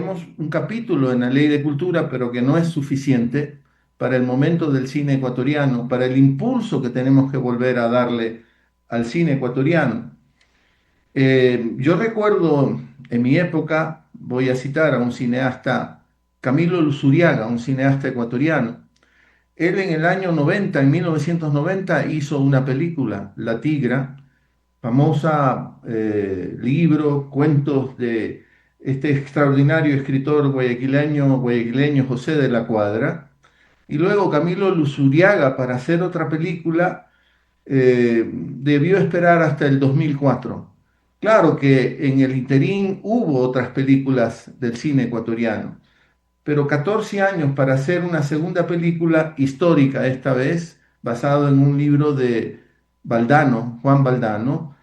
tenemos un capítulo en la Ley de Cultura, pero que no es suficiente para el momento del cine ecuatoriano, para el impulso que tenemos que volver a darle al cine ecuatoriano. Yo recuerdo en mi época, voy a citar a un cineasta, Camilo Luzuriaga, un cineasta ecuatoriano. Él en el año 90, en 1990, hizo una película, La Tigra, famosa, libro, cuentos de este extraordinario escritor guayaquileño José de la Cuadra. Y luego Camilo Luzuriaga, para hacer otra película, debió esperar hasta el 2004. Claro que en el interín hubo otras películas del cine ecuatoriano, pero 14 años para hacer una segunda película histórica, esta vez basado en un libro de Valdano, Juan Valdano,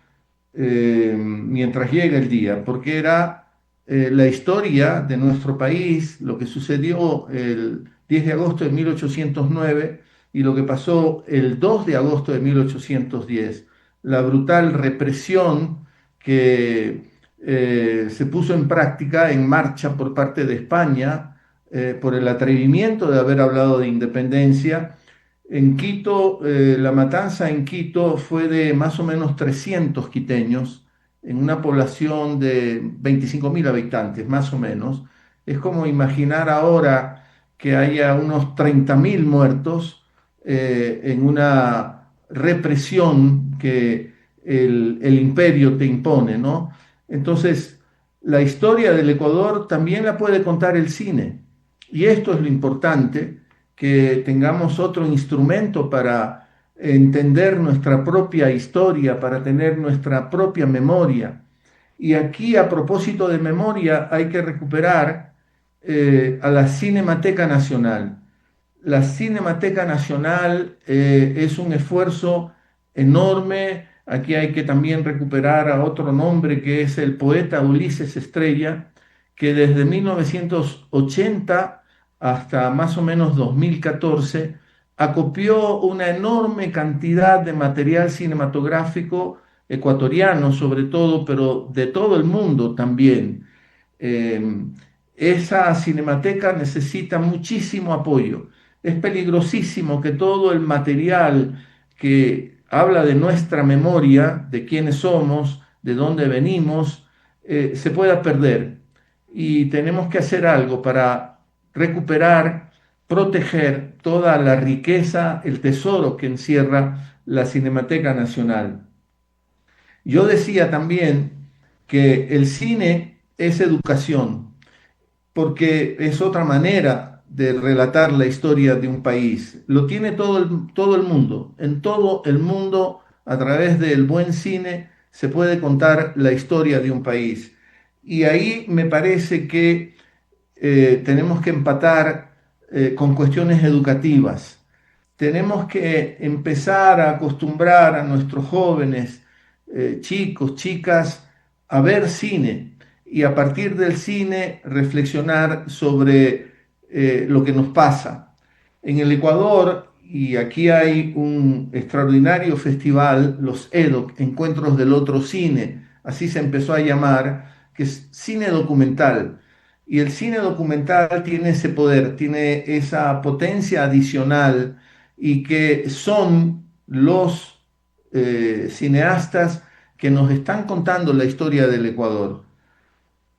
mientras llega el día, porque era la historia de nuestro país, lo que sucedió el 10 de agosto de 1809 y lo que pasó el 2 de agosto de 1810, la brutal represión que se puso en práctica, en marcha por parte de España, por el atrevimiento de haber hablado de independencia. En Quito, la matanza en Quito fue de más o menos 300 quiteños en una población de 25.000 habitantes, más o menos. Es como imaginar ahora que haya unos 30.000 muertos en una represión que el imperio te impone, ¿no? Entonces, la historia del Ecuador también la puede contar el cine. Y esto es lo importante, que tengamos otro instrumento para entender nuestra propia historia, para tener nuestra propia memoria. Y aquí, a propósito de memoria, hay que recuperar a la Cinemateca Nacional. La Cinemateca Nacional es un esfuerzo enorme. Aquí hay que también recuperar a otro nombre que es el poeta Ulises Estrella, que desde 1980 hasta más o menos 2014 acopió una enorme cantidad de material cinematográfico ecuatoriano sobre todo, pero de todo el mundo también. Eh, esa cinemateca necesita muchísimo apoyo. Es peligrosísimo que todo el material que habla de nuestra memoria, de quiénes somos, de dónde venimos, se pueda perder. Y tenemos que hacer algo para recuperar, proteger toda la riqueza, el tesoro que encierra la Cinemateca Nacional. Yo decía también que el cine es educación, porque es otra manera de relatar la historia de un país. Lo tiene todo el mundo. En todo el mundo, a través del buen cine, se puede contar la historia de un país. Y ahí me parece que tenemos que empatar con cuestiones educativas. Tenemos que empezar a acostumbrar a nuestros jóvenes, chicos, chicas, a ver cine y a partir del cine reflexionar sobre lo que nos pasa. En el Ecuador, y aquí hay un extraordinario festival, los EDOC, Encuentros del Otro Cine, así se empezó a llamar, que es cine documental. Y el cine documental tiene ese poder, tiene esa potencia adicional y que son los cineastas que nos están contando la historia del Ecuador.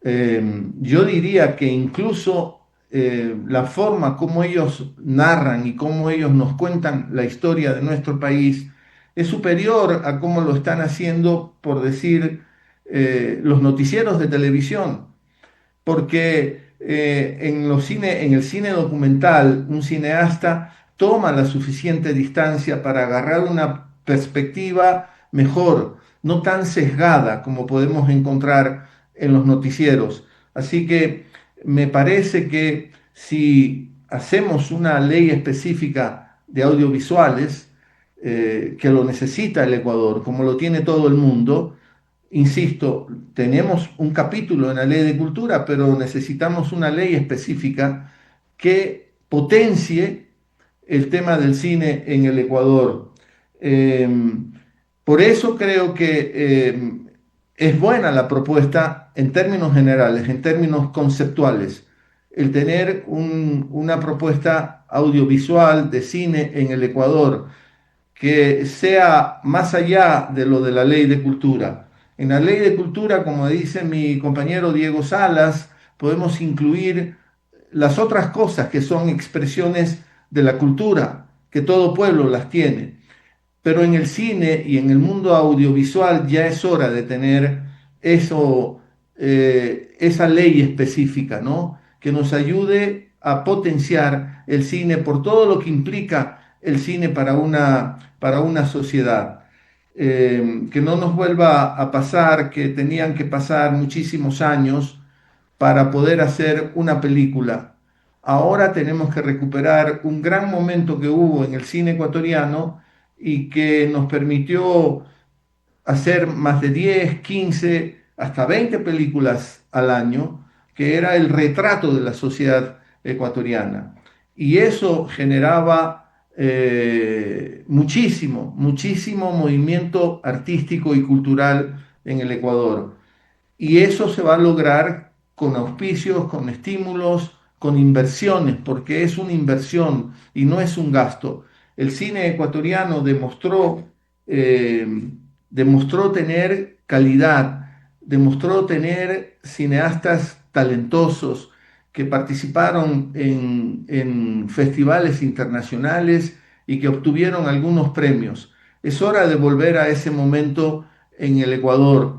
Yo diría que incluso la forma como ellos narran y cómo ellos nos cuentan la historia de nuestro país es superior a cómo lo están haciendo, por decir, los noticieros de televisión, porque en el cine documental un cineasta toma la suficiente distancia para agarrar una perspectiva mejor, no tan sesgada como podemos encontrar en los noticieros. Así que me parece que si hacemos una ley específica de audiovisuales, que lo necesita el Ecuador, como lo tiene todo el mundo, insisto, tenemos un capítulo en la ley de cultura, pero necesitamos una ley específica que potencie el tema del cine en el Ecuador. Eh, por eso creo que es buena la propuesta en términos generales, en términos conceptuales. El tener una propuesta audiovisual de cine en el Ecuador que sea más allá de lo de la ley de cultura. En la ley de cultura, como dice mi compañero Diego Salas, podemos incluir las otras cosas que son expresiones de la cultura, que todo pueblo las tiene. Pero en el cine y en el mundo audiovisual ya es hora de tener eso, esa ley específica, ¿no? Que nos ayude a potenciar el cine por todo lo que implica el cine para una sociedad. Que no nos vuelva a pasar que tenían que pasar muchísimos años para poder hacer una película. Ahora tenemos que recuperar un gran momento que hubo en el cine ecuatoriano y que nos permitió hacer más de 10, 15, hasta 20 películas al año, que era el retrato de la sociedad ecuatoriana. Y eso generaba muchísimo movimiento artístico y cultural en el Ecuador. Y eso se va a lograr con auspicios, con estímulos, con inversiones, porque es una inversión y no es un gasto. El cine ecuatoriano eh, demostró tener calidad, demostró tener cineastas talentosos que participaron en festivales internacionales y que obtuvieron algunos premios. Es hora de volver a ese momento en el Ecuador,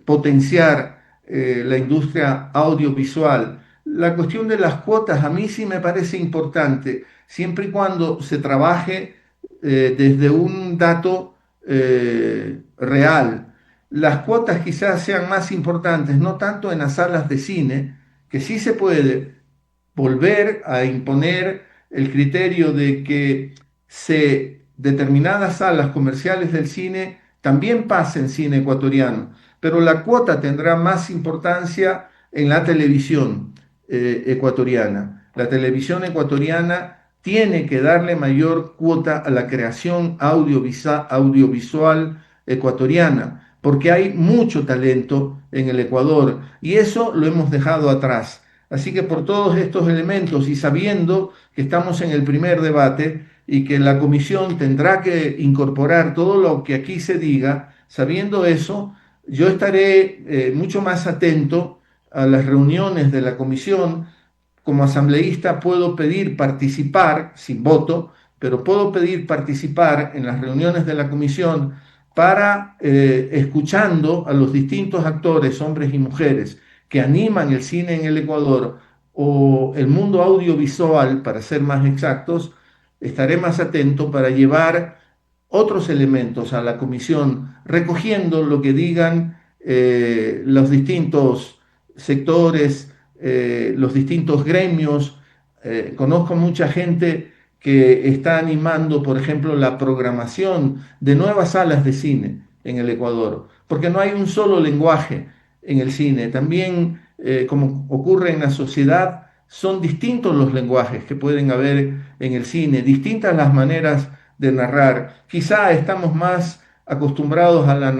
potenciar la industria audiovisual. La cuestión de las cuotas a mí sí me parece importante, siempre y cuando se trabaje desde un dato real. Las cuotas quizás sean más importantes, no tanto en las salas de cine, que sí se puede volver a imponer el criterio de que determinadas salas comerciales del cine también pasen cine ecuatoriano, pero la cuota tendrá más importancia en la televisión ecuatoriana. La televisión ecuatoriana tiene que darle mayor cuota a la creación audiovisual ecuatoriana, porque hay mucho talento en el Ecuador y eso lo hemos dejado atrás. Así que por todos estos elementos y sabiendo que estamos en el primer debate y que la comisión tendrá que incorporar todo lo que aquí se diga, sabiendo eso, yo estaré mucho más atento a las reuniones de la comisión. Como asambleísta puedo pedir participar, sin voto, pero puedo pedir participar en las reuniones de la comisión para, escuchando a los distintos actores, hombres y mujeres, que animan el cine en el Ecuador o el mundo audiovisual, para ser más exactos, estaré más atento para llevar otros elementos a la comisión, recogiendo lo que digan los distintos sectores, los distintos gremios. Conozco mucha gente que está animando, por ejemplo, la programación de nuevas salas de cine en el Ecuador, porque no hay un solo lenguaje en el cine. También, como ocurre en la sociedad, son distintos los lenguajes que pueden haber en el cine, distintas las maneras de narrar. Quizá estamos más acostumbrados a la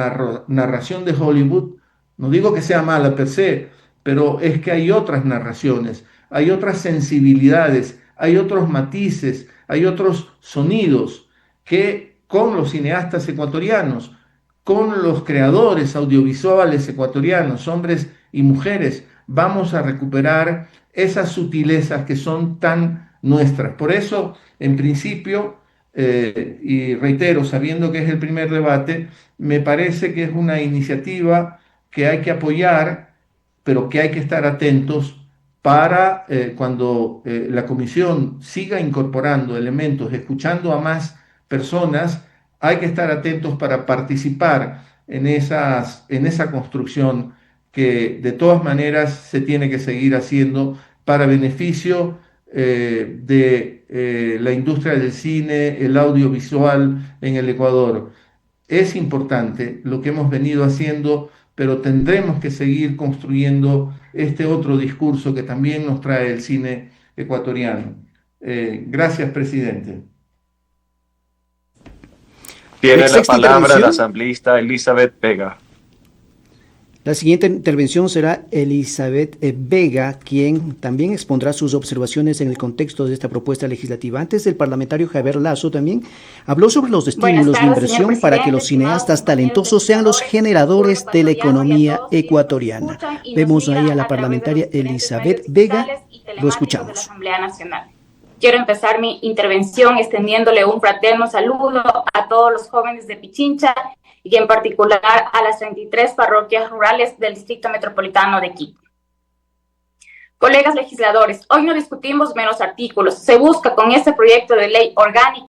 narración de Hollywood. No digo que sea mala per se, pero es que hay otras narraciones, hay otras sensibilidades, hay otros matices, hay otros sonidos que con los cineastas ecuatorianos, con los creadores audiovisuales ecuatorianos, hombres y mujeres, vamos a recuperar esas sutilezas que son tan nuestras. Por eso, en principio, y reitero, sabiendo que es el primer debate, me parece que es una iniciativa que hay que apoyar, pero que hay que estar atentos para cuando la comisión siga incorporando elementos, escuchando a más personas, hay que estar atentos para participar en esa construcción que de todas maneras se tiene que seguir haciendo para beneficio de la industria del cine, el audiovisual en el Ecuador. Es importante lo que hemos venido haciendo, pero tendremos que seguir construyendo este otro discurso que también nos trae el cine ecuatoriano. Gracias, presidente. Tiene la Sexta palabra la intervención. asambleísta Elizabeth Vega. La siguiente intervención será Elizabeth Vega, quien también expondrá sus observaciones en el contexto de esta propuesta legislativa. Antes, el parlamentario Javier Lazo también habló sobre los Buenas estímulos de tardes, señor inversión para que presidente, los estimados cineastas compañeros talentosos sean los legisladores del pueblo generadores de la ecuatoriano y a economía todos quienes nos ecuatoriana. escuchan y nos Vemos ahí a miran la a través de los parlamentaria diferentes medios Elizabeth Vega. digitales y Lo telemáticos de la escuchamos. Asamblea Nacional. Quiero empezar mi intervención extendiéndole un fraterno saludo a todos los jóvenes de Pichincha y en particular a las 33 parroquias rurales del Distrito Metropolitano de Quito. Colegas legisladores, hoy no discutimos menos artículos. Se busca con este proyecto de ley orgánica